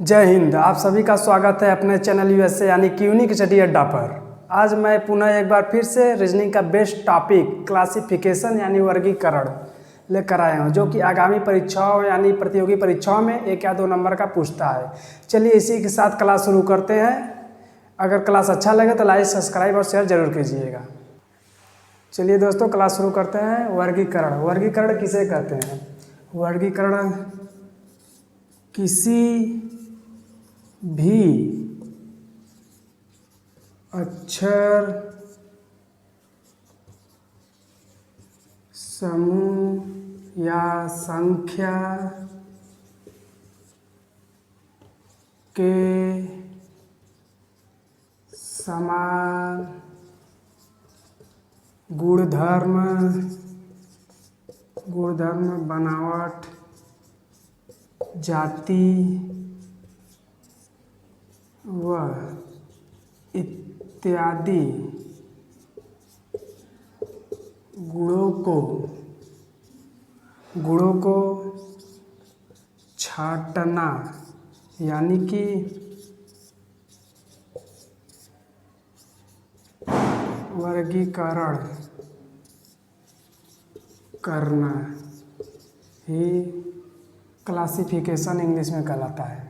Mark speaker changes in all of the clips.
Speaker 1: जय हिंद। आप सभी का स्वागत है अपने चैनल यूएसए यानी कि यूनिक स्टडी अड्डा पर। आज मैं पुनः एक बार फिर से रीजनिंग का बेस्ट टॉपिक क्लासिफिकेशन यानी वर्गीकरण लेकर आया हूँ, जो कि आगामी परीक्षाओं यानी प्रतियोगी परीक्षाओं में 1 या 2 नंबर का पूछता है। चलिए इसी के साथ क्लास शुरू करते हैं। अगर क्लास अच्छा लगे तो लाइक, सब्सक्राइब और शेयर जरूर कीजिएगा। चलिए दोस्तों क्लास शुरू करते हैं। वर्गीकरण वर्गीकरण किसे कहते हैं? वर्गीकरण किसी भी अक्षर समूह या संख्या के समान गुणधर्म बनावट जाति व इत्यादि गुणों को छांटना यानी कि वर्गीकरण करना ही क्लासिफिकेशन इंग्लिश में कहलाता है।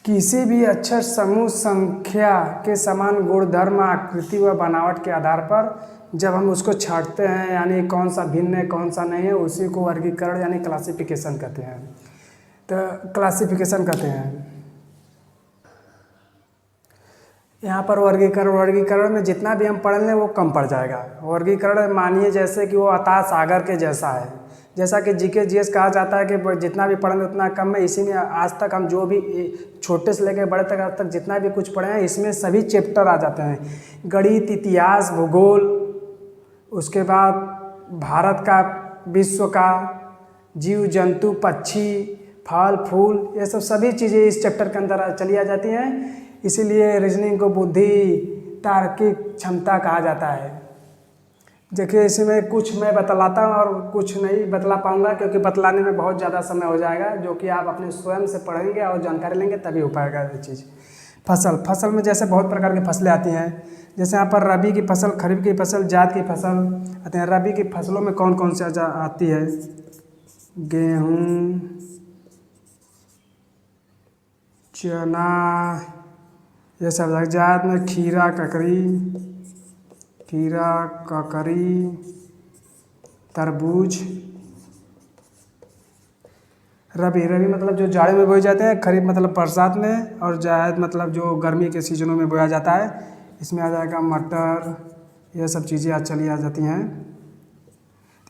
Speaker 1: किसी भी अक्षर समूह संख्या के समान गुणधर्म आकृति व बनावट के आधार पर जब हम उसको छांटते हैं यानी कौन सा भिन्न है कौन सा नहीं है, उसी को वर्गीकरण यानी क्लासिफिकेशन कहते हैं। तो क्लासिफिकेशन कहते हैं। यहाँ पर वर्गीकरण में जितना भी हम पढ़ लें वो कम पड़ जाएगा। वर्गीकरण मानिए जैसे कि वो अथाह सागर के जैसा है। जैसा कि जीके जीएस कहा जाता है कि जितना भी पढ़ेंगे उतना कम है। इसी में आज तक हम जो भी छोटे से लेकर बड़े तक आज तक जितना भी कुछ पढ़े हैं इसमें सभी चैप्टर आ जाते हैं। गणित, इतिहास, भूगोल, उसके बाद भारत का, विश्व का, जीव जंतु, पक्षी, फल फूल, ये सब सभी चीज़ें इस चैप्टर के अंदर चली आ जाती हैं। इसीलिए रीजनिंग को बुद्धि तार्किक क्षमता कहा जाता है। देखिए इसमें कुछ मैं बतलाता हूँ और कुछ नहीं बतला पाऊँगा क्योंकि बतलाने में बहुत ज़्यादा समय हो जाएगा, जो कि आप अपने स्वयं से पढ़ेंगे और जानकारी लेंगे तभी हो पाएगा ये चीज़। फसल में जैसे बहुत प्रकार की फसलें आती हैं। जैसे यहाँ पर रबी की फसल, खरीफ की फसल, जायद की फसल आती हैं। रबी की फसलों में कौन कौन सी आती है? गेहूँ, चना, ये सब। जायद में खीरा, ककड़ी, तरबूज। रबी मतलब जो जाड़े में बोए जाते हैं, खरीफ मतलब बरसात में, और जायद मतलब जो गर्मी के सीजनों में बोया जाता है। इसमें आ जाएगा मटर, ये सब चीज़ें आज चली आ जाती हैं।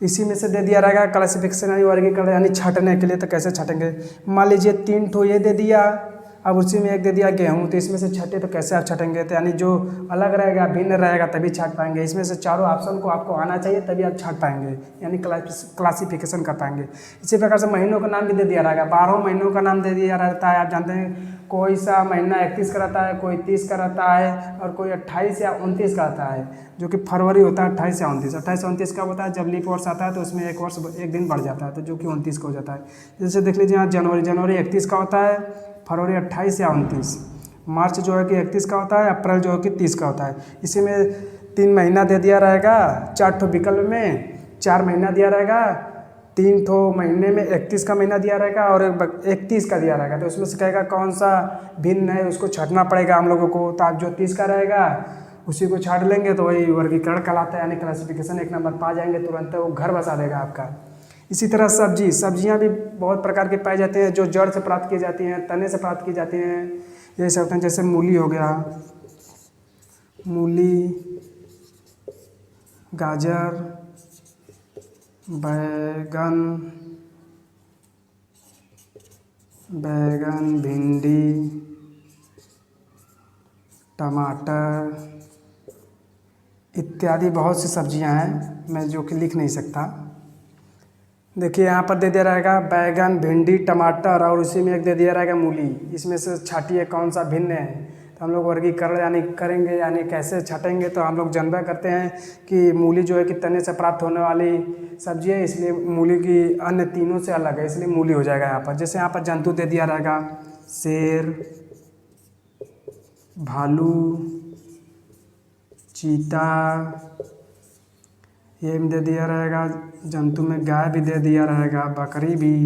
Speaker 1: तो इसी में से दे दिया रहेगा क्लासिफिकेशन यानी वर्गीकरण यानी छांटने के लिए। तो कैसे छाटेंगे? मान लीजिए 3 ठो ये दे दिया, अब उसी में एक दे दिया गेहूँ, तो इसमें से छठे तो कैसे आप छटेंगे? तो यानी जो अलग रहेगा, भिन्न रहेगा तभी छाट पाएंगे। इसमें से चारों ऑप्शन को आपको आना चाहिए तभी आप छाट पाएंगे यानी क्लासिफिकेशन कर पाएंगे। इसी प्रकार से महीनों का नाम भी दे दिया रहेगा। 12 महीनों का नाम दे दिया रहता है। आप जानते हैं कोई सा महीना 31 का रहता है, कोई 30 का रहता है और कोई 28 या 29 का आता है, जो कि फरवरी होता है 28 या 29। 28 29 का होता है जब लीप वर्ष आता है तो उसमें एक दिन बढ़ जाता है, तो जो कि 29 का हो जाता है। जैसे देख लीजिए यहाँ जनवरी 31 का होता है, फरवरी 28 या 29, मार्च जो है कि 31 का होता है, अप्रैल जो है कि 30 का होता है। इसी में 3 महीना दे दिया रहेगा, 4 ठो विकल्प में 4 महीना दिया रहेगा, 3 ठो महीने में 31 का महीना दिया रहेगा और 31 का दिया रहेगा। तो उसमें से कहेगा कौन सा भिन्न है, उसको छांटना पड़ेगा हम लोगों को। तो आप जो 30 का रहेगा उसी को छांट लेंगे तो वही वर्गीकरण कहलाता है यानी क्लासिफिकेशन। 1 नंबर पा जाएंगे तुरंत, वो घर बसा देगा आपका। इसी तरह सब्जियां भी बहुत प्रकार के पाए जाते हैं, जो जड़ से प्राप्त की जाती हैं, तने से प्राप्त की जाती हैं। जैसे होते हैं, जैसे मूली हो गया, मूली, गाजर, बैगन, भिंडी, टमाटर इत्यादि बहुत सी सब्जियां हैं, मैं जो कि लिख नहीं सकता। देखिए यहाँ पर दे दिया रहेगा बैगन, भिंडी, टमाटर और उसी में एक दे दिया रहेगा मूली। इसमें से छाटिए कौन सा भिन्न है। तो हम लोग वर्गीकरण यानी करेंगे, यानी कैसे छटेंगे, तो हम लोग जानबे करते हैं कि मूली जो है कि तने से प्राप्त होने वाली सब्जी है, इसलिए मूली की अन्य तीनों से अलग है, इसलिए मूली हो जाएगा यहाँ पर। जैसे यहाँ पर जंतु दे दिया रहेगा शेर, भालू, चीता, ये भी दे दिया रहेगा। जंतु में गाय भी दे दिया रहेगा, बकरी भी,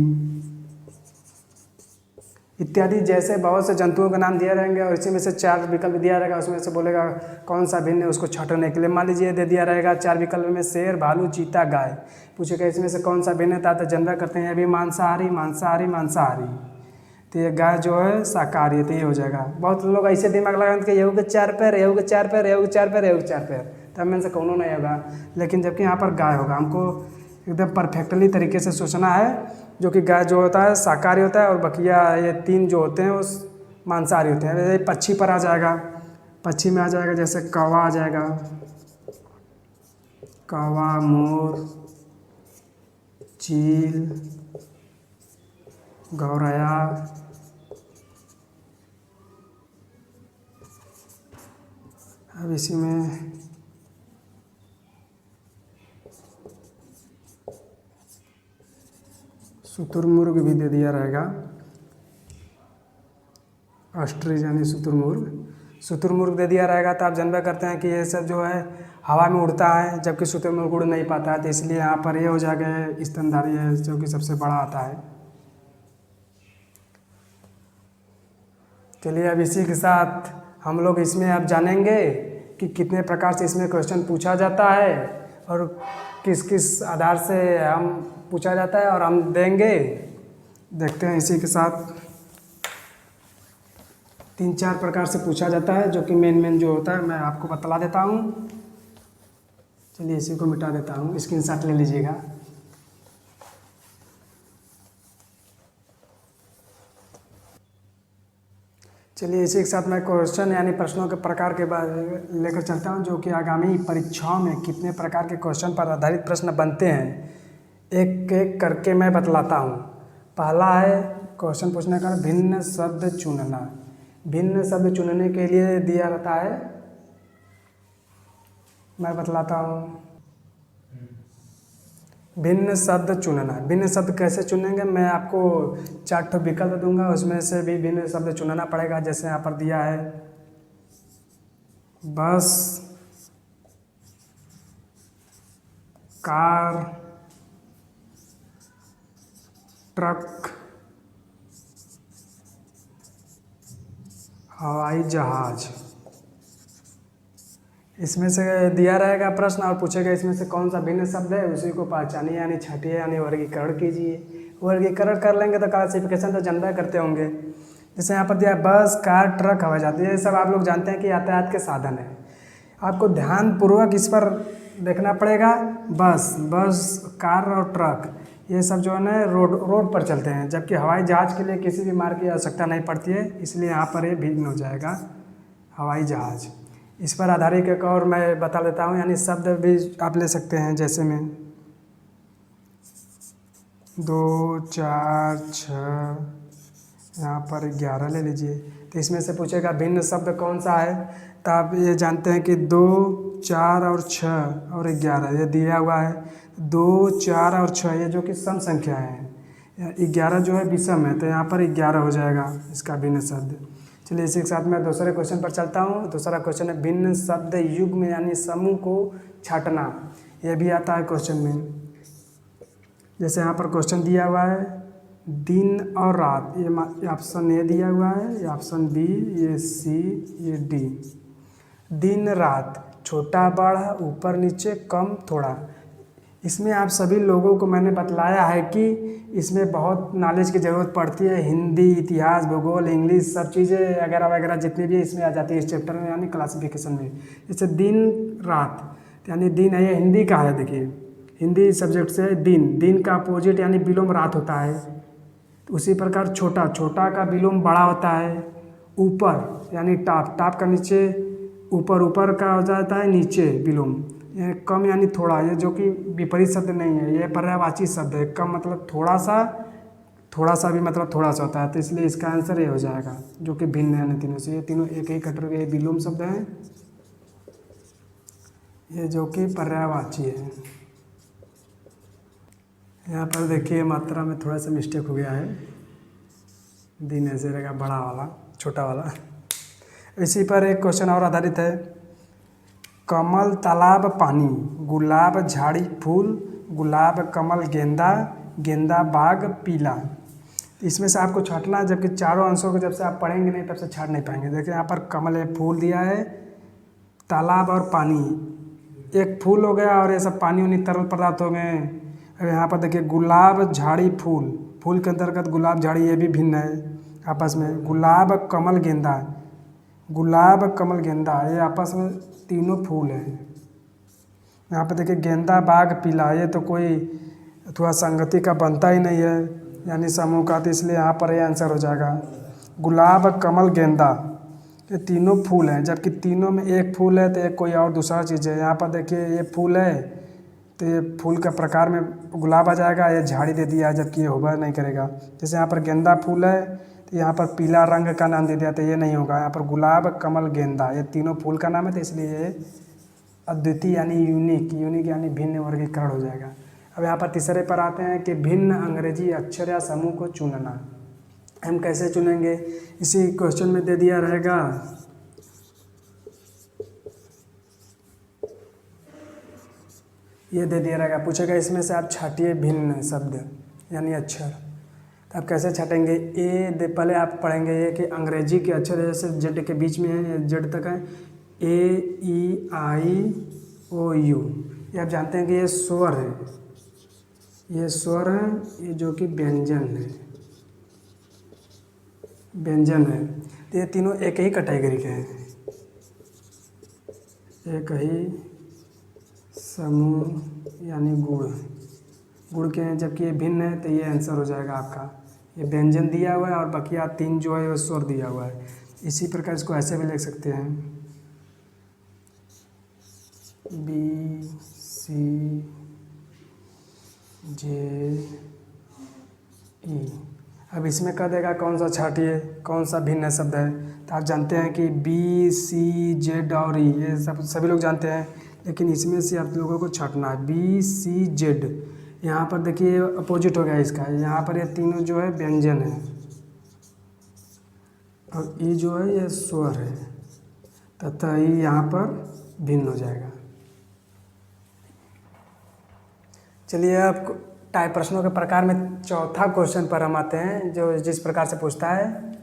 Speaker 1: इत्यादि जैसे बहुत से जंतुओं के नाम दिए रहेंगे और इसी में से 4 विकल्प दिया रहेगा, उसमें से बोलेगा कौन सा भिन्न है उसको छांटने के लिए। मान लीजिए दे दिया रहेगा 4 विकल्प में शेर, भालू, चीता, गाय, पूछेगा इसमें से कौन सा भिन्न था, तो जनरल करते हैं अभी मांसाहारी मांसाहारी मांसाहारी, तो ये गाय जो है शाकाहारी है, तो ये हो जाएगा। बहुत लोग ऐसे दिमाग लगाते हैं कि येहू के 4 पैर, येहू के 4 पैर, येहू के 4 पैर, येहू के 4 पैर, तब में से कौनो नहीं होगा, लेकिन जबकि यहाँ पर गाय होगा। हमको एकदम परफेक्टली तरीके से सोचना है, जो कि गाय जो होता है शाकाहारी होता है और बकिया ये 3 जो होते हैं वो मांसाहारी होते हैं। जैसे पक्षी पर आ जाएगा, पक्षी में आ जाएगा जैसे कौवा आ जाएगा, कौवा, मोर, चील, गौरैया, अब इसी में शुतुरमुर्ग भी दे दिया रहेगा, ऑस्ट्रिच यानी शुतुरमुर्ग, शुतुरमुर्ग दे दिया रहेगा। तो आप जानबे करते हैं कि ये सब जो है हवा में उड़ता है, जबकि शुतुरमुर्ग उड़ नहीं पाता है, तो इसलिए यहाँ पर ये हो जाएगा स्तनधारी है, जो कि सबसे बड़ा आता है। चलिए अब इसी के साथ हम लोग इसमें अब जानेंगे कि कितने प्रकार से इसमें क्वेश्चन पूछा जाता है और किस किस आधार से हम पूछा जाता है और हम देंगे। देखते हैं इसी के साथ 3-4 प्रकार से पूछा जाता है, जो कि मेन जो होता है मैं आपको बतला देता हूँ। चलिए इसी को मिटा देता हूँ, स्क्रीनशॉट ले लीजिएगा। चलिए इसी के साथ मैं क्वेश्चन यानी प्रश्नों के प्रकार के बारे में लेकर चलता हूँ, जो कि आगामी परीक्षाओं में कितने प्रकार के क्वेश्चन पर आधारित प्रश्न बनते हैं, एक एक करके मैं बतलाता हूँ। पहला है क्वेश्चन पूछने का भिन्न शब्द चुनना। भिन्न शब्द चुनने के लिए दिया रहता है, मैं बतलाता हूँ। भिन्न शब्द चुनना, भिन्न शब्द कैसे चुनेंगे, मैं आपको 4 विकल्प दूंगा, उसमें से भी भिन्न शब्द चुनना पड़ेगा। जैसे यहाँ पर दिया है बस, कार, ट्रक, हवाई जहाज। इसमें से दिया रहेगा प्रश्न और पूछेगा इसमें से कौन सा भिन्न शब्द है, उसी को पहचानिए यानी छठिए यानी वर्गीकरण कीजिए। वर्गीकरण कर लेंगे तो क्लासिफिकेशन तो जानबे करते होंगे। जैसे यहाँ पर दिया है बस, कार, ट्रक, हवाई जहाज, ये सब आप लोग जानते हैं कि यातायात के साधन है। आपको ध्यानपूर्वक इस पर देखना पड़ेगा। बस, कार और ट्रक ये सब जो है ना रोड पर चलते हैं, जबकि हवाई जहाज के लिए किसी भी मार्ग की आवश्यकता नहीं पड़ती है, इसलिए यहाँ पर ये भिन्न हो जाएगा हवाई जहाज। इस पर आधारित एक और मैं बता देता हूँ, यानी शब्द भी आप ले सकते हैं। जैसे में 2, 4, 6, यहाँ पर 11 ले लीजिए, तो इसमें से पूछेगा भिन्न शब्द कौन सा है, तो आप ये जानते हैं कि 2, 4 और 6 और 11 ये दिया हुआ है। 2, 4 और 6 ये जो कि सम संख्या है, 11 जो है विषम है, तो यहाँ पर 11 हो जाएगा इसका भिन्न शब्द। चलिए इसी के साथ मैं दूसरे क्वेश्चन पर चलता हूँ। दूसरा क्वेश्चन है भिन्न शब्द युग्म यानी समूह को छांटना, यह भी आता है क्वेश्चन में। जैसे यहाँ पर क्वेश्चन दिया हुआ है दिन और रात, ये ऑप्शन ए दिया हुआ है, ये ऑप्शन बी, ये सी, ये डी। दिन रात, छोटा बड़ा, ऊपर नीचे, कम थोड़ा। इसमें आप सभी लोगों को मैंने बतलाया है कि इसमें बहुत नॉलेज की ज़रूरत पड़ती है। हिंदी, इतिहास, भूगोल, इंग्लिश सब चीज़ें वगैरह वगैरह जितनी भी इसमें आ जाती है इस चैप्टर में यानी क्लासिफिकेशन में। जैसे दिन रात यानी दिन है, ये हिंदी का है, देखिए हिंदी सब्जेक्ट से दिन का अपोजिट यानी विलोम रात होता है। उसी प्रकार छोटा का विलोम बड़ा होता है। ऊपर यानी टाप का नीचे, ऊपर का हो जाता है नीचे विलोम। ये कम यानी थोड़ा, ये जो कि विपरीत शब्द नहीं है, ये पर्यायवाची शब्द है। कम मतलब थोड़ा सा भी मतलब थोड़ा सा होता है, तो इसलिए इसका आंसर ये हो जाएगा जो कि भिन्न है इन तीनों से। ये तीनों एक ही कैटेगरी के विलोम शब्द हैं, ये जो कि पर्यायवाची है। यहाँ पर देखिए मात्रा में थोड़ा सा मिस्टेक हो गया है, दिन ऐसे रहेगा बड़ा वाला छोटा वाला। इसी पर एक क्वेश्चन और आधारित है, कमल तालाब पानी, गुलाब झाड़ी फूल, गुलाब कमल गेंदा, गेंदा बाग पीला। इसमें से आपको छांटना है, जबकि चारों अंशों को जब से आप पढ़ेंगे नहीं तब से छांट नहीं पाएंगे। देखिए यहाँ पर कमल है, फूल दिया है, तालाब और पानी, एक फूल हो गया और ये सब पानी उनी तरल पदार्थ हो गए। अब यहाँ पर देखिए गुलाब झाड़ी फूल, फूल के अंतर्गत गुलाब झाड़ी ये भी भिन्न है आपस में। गुलाब कमल गेंदा, गुलाब कमल गेंदा ये आपस में तीनों फूल हैं। यहाँ पर देखिए गेंदा बाग पीला, ये तो कोई थोड़ा संगति का बनता ही नहीं है, यानी समूह का, तो इसलिए यहाँ पर ये आंसर हो जाएगा। गुलाब कमल गेंदा ये तीनों फूल हैं, जबकि तीनों में एक फूल है तो एक कोई और दूसरा चीज़ है। यहाँ पर देखिए ये फूल है तो ये फूल का प्रकार में गुलाब आ जाएगा, ये झाड़ी दे दिया है, जबकि ये होगा नहीं करेगा। जैसे यहाँ पर गेंदा फूल है तो यहाँ पर पीला रंग का नाम दे दिया तो ये नहीं होगा। यहाँ पर गुलाब कमल गेंदा ये तीनों फूल का नाम है, तो इसलिए ये अद्वितीय यानी यूनिक, यूनिक यानी भिन्न वर्गीकरण हो जाएगा। अब यहाँ पर तीसरे पर आते हैं कि भिन्न अंग्रेजी अक्षर या समूह को चुनना। हम कैसे चुनेंगे, इसी क्वेश्चन में दे दिया रहेगा। ये दे दिया रहेगा, पूछेगा इसमें से आप छाटिए भिन्न शब्द यानी अक्षर। तो आप कैसे छाटेंगे, ए पहले आप पढ़ेंगे ये कि अंग्रेजी के अक्षर जैसे जेड के बीच में है, जेड तक है, ए ई आई ओ यू, ये आप जानते हैं कि ये स्वर है, ये स्वर है, ये जो कि व्यंजन है, व्यंजन है। तो ये तीनों एक ही कैटेगरी के हैं, एक ही समूह यानी गुण, गुण के हैं, जबकि ये भिन्न है तो ये आंसर हो जाएगा आपका। ये व्यंजन दिया हुआ है और बकिया तीन जो है वो स्वर दिया हुआ है। इसी प्रकार इसको ऐसे भी लिख सकते हैं, बी सी जे ई। अब इसमें कह देगा कौन सा छाटिए, कौन सा भिन्न शब्द है, तो आप जानते हैं कि बी सी जेड और ई ये सब सभी लोग जानते हैं, लेकिन इसमें से आप लोगों को छाटना है बी सी जेड। यहाँ पर देखिए अपोजिट हो गया इसका, यहाँ पर ये तीनों जो है व्यंजन है और ई जो है ये स्वर है, तथा ई यहाँ पर भिन्न हो जाएगा। चलिए अब टाइप प्रश्नों के प्रकार में चौथा क्वेश्चन पर हम आते हैं, जो जिस प्रकार से पूछता है।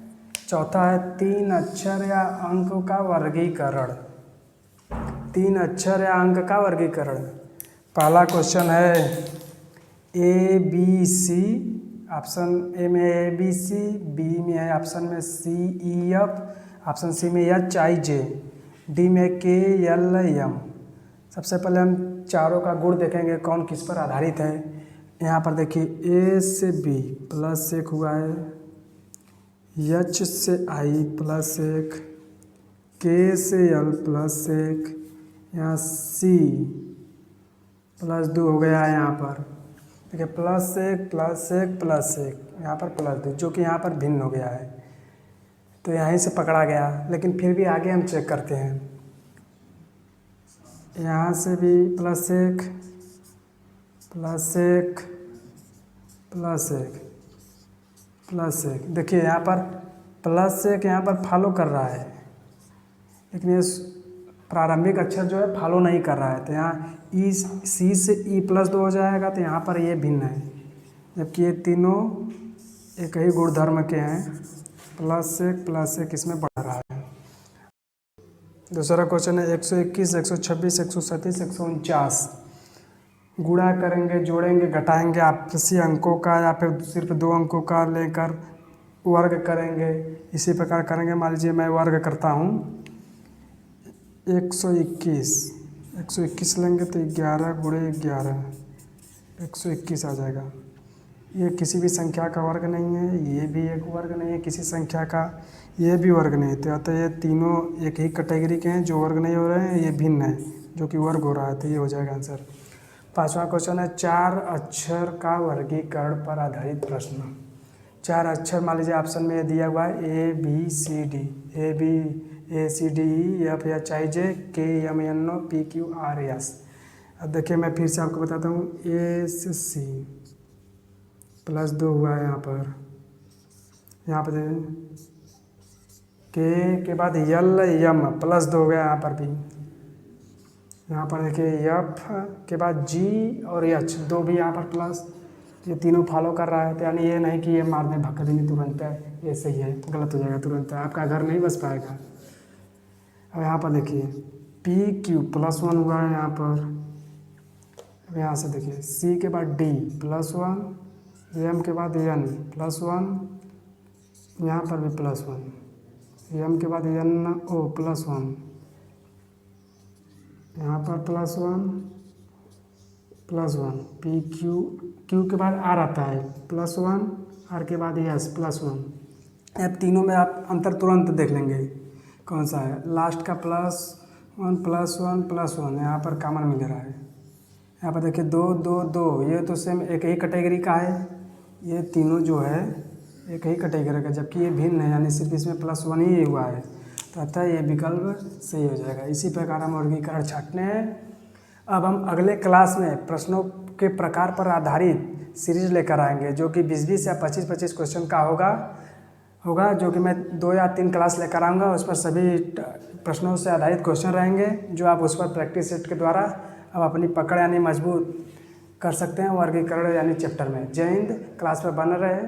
Speaker 1: चौथा है तीन अक्षर या अंक का वर्गीकरण, तीन अक्षर या अंक का वर्गीकरण। पहला क्वेश्चन है A B C, option A में ए बी सी, बी में है ऑप्शन में सी ई एफ, ऑप्शन सी में एच आई जे, डी में के एल एम। सबसे पहले हम चारों का गुण देखेंगे कौन किस पर आधारित है। यहाँ पर देखिए ए से बी प्लस एक हुआ है, एच से आई प्लस एक, के से एल प्लस एक, यहाँ सी प्लस दो हो गया है। यहाँ पर देखिए प्लस एक प्लस एक प्लस एक, यहाँ पर प्लस दो, जो कि यहाँ पर भिन्न हो गया है, तो यहीं से पकड़ा गया। लेकिन फिर भी आगे हम चेक करते हैं, यहाँ से भी प्लस एक प्लस एक प्लस एक प्लस एक। देखिए यहाँ पर प्लस एक यहाँ पर फॉलो कर रहा है, लेकिन ये प्रारंभिक अक्षर जो है फॉलो नहीं कर रहा है, तो यहाँ ई सी से ई प्लस दो हो जाएगा, तो यहाँ पर ये भिन्न है, जबकि ये तीनों एक ही गुणधर्म के हैं। प्लस एक इसमें बढ़ रहा है। दूसरा क्वेश्चन है 121, 126, 137, 149। गुणा करेंगे, जोड़ेंगे, घटाएंगे आपसी अंकों का या फिर सिर्फ दो अंकों का लेकर वर्ग करेंगे। इसी प्रकार करेंगे। मान लीजिए मैं वर्ग करता हूँ 121 लेंगे तो 11 गुणे 11 121 आ जाएगा। ये किसी भी संख्या का वर्ग नहीं है, ये भी एक वर्ग नहीं है किसी संख्या का, ये भी वर्ग नहीं। तो अतः ये तीनों एक ही कैटेगरी के हैं, जो वर्ग नहीं हो रहे हैं ये भिन्न है, जो कि वर्ग हो रहा है, तो ये हो जाएगा आंसर। पांचवा क्वेश्चन है चार अक्षर का वर्गीकरण पर आधारित प्रश्न। 4 अक्षर मान लीजिए ऑप्शन में दिया हुआ है ABCD, ABCDE F H I J K M N O P Q R S। अब देखिए मैं फिर से आपको बताता हूँ, SC +2 हुआ है यहाँ पर के बाद L M +2 हो गया यहाँ पर भी। यहाँ पर देखिए F के बाद G और H 2 भी यहाँ पर प्लस, ये तीनों फॉलो कर रहा है। तो यानी ये नहीं कि ये मार दें भक्का देंगे तुरंत ये सही है, गलत हो जाएगा तुरंत, आपका घर नहीं बस पाएगा। अब यहाँ पर देखिए PQ +1 हुआ है यहाँ पर। अब यहाँ से देखिए C के बाद D +1, M के बाद N +1, यहाँ पर भी +1, M के बाद NO +1, यहाँ पर +1, Q के बाद R आता है +1, R के बाद S +1। अब तीनों में आप अंतर तुरंत देख लेंगे कौन सा है। लास्ट का +1 यहाँ पर कॉमन मिल रहा है। यहाँ पर देखिए 2 2 2, ये तो सेम एक ही कैटेगरी का है, ये तीनों जो है एक ही कैटेगरी का, जबकि ये भिन्न है, यानी सिर्फ इसमें +1 ही हुआ है, तो अतः ये विकल्प सही हो जाएगा। इसी प्रकार हम वर्गीकरण छांटने हैं। अब हम अगले क्लास में प्रश्नों के प्रकार पर आधारित सीरीज लेकर आएंगे, जो कि 20-20 या 25-25 क्वेश्चन का होगा, जो कि मैं 2 या 3 क्लास लेकर आऊँगा। उस पर सभी प्रश्नों से आधारित क्वेश्चन रहेंगे, जो आप उस पर प्रैक्टिस सेट के द्वारा अब अपनी पकड़ यानी मजबूत कर सकते हैं वर्गीकरण यानी चैप्टर में। जय हिंद, क्लास पर बने रहे।